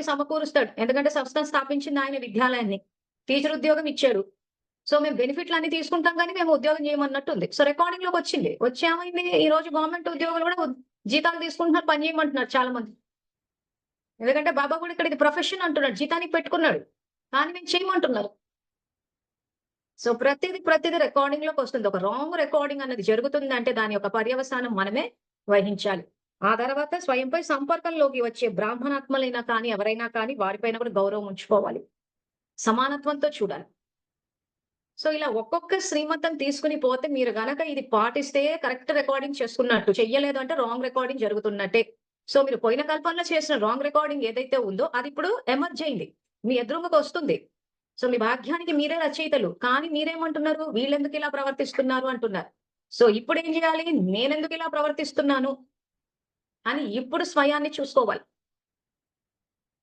సమకూరుస్తాడు. ఎందుకంటే సంస్థను స్థాపించింది ఆయన విద్యాలయాన్ని. టీచర్ ఉద్యోగం ఇచ్చాడు. సో మేము బెనిఫిట్‌లన్నీ తీసుకుంటాం గానీ, మేము ఉద్యోగం చేయమన్నట్టుంది. సో రికార్డింగ్‌లోకొచ్చింది. వచ్చి ఏమైంది? ఈ రోజు గవర్నమెంట్ ఉద్యోగులు గూడా జీతాలు తీసుకుంటున్నారు, పని చేయమంటున్నారు చాలా మంది. ఎందుకంటే బాబా గూడా ఇక్కడ ఇది ప్రొఫెషన్ అంటున్నాడు. జీతానికి పెట్టుకున్నాడు. కానీ మేము చేయమంటున్నారు. సో ప్రతిది రికార్డింగ్‌లోకొస్తుంది. ఒక రాంగ్ రికార్డింగ్ అన్నది జరుగుతుందంటే దాని యొక్క పర్యవసానం మనమే వహించాలి. ఆ తర్వాత స్వయంపై సంపర్కంలోకి వచ్చే బ్రాహ్మణాత్మలైనా కానీ, ఎవరైనా కానీ వారిపైన కూడా గౌరవం ఉంచుకోవాలి. సమానత్వంతో చూడాలి. సో, ఇలా ఒక్కొక్క శ్రీమంతం తీసుకొని పోతే మీరు గనక ఇది పాటిస్తే కరెక్ట్ రికార్డింగ్ చేసుకున్నట్టు. చెయ్యలేదు అంటే రాంగ్ రికార్డింగ్ జరుగుతున్నట్టే. సో, మీరు పోయిన కల్పంలో చేసిన రాంగ్ రికార్డింగ్ ఏదైతే ఉందో అదిప్పుడు ఎమర్జ్ అయింది. మీ ఎదురుంగకొస్తుంది. సో, మీ భాగ్యానికి మీరే రచయితలు. కానీ మీరేమంటున్నారు? వీళ్ళెందుకు ఇలా ప్రవర్తిస్తున్నారు అంటున్నారు. సో, ఇప్పుడేం జేయాలి? నేనెందుకు ఇలా ప్రవర్తిస్తున్నాను అని ఇప్పుడు స్వయాన్ని చూసుకోవాలి.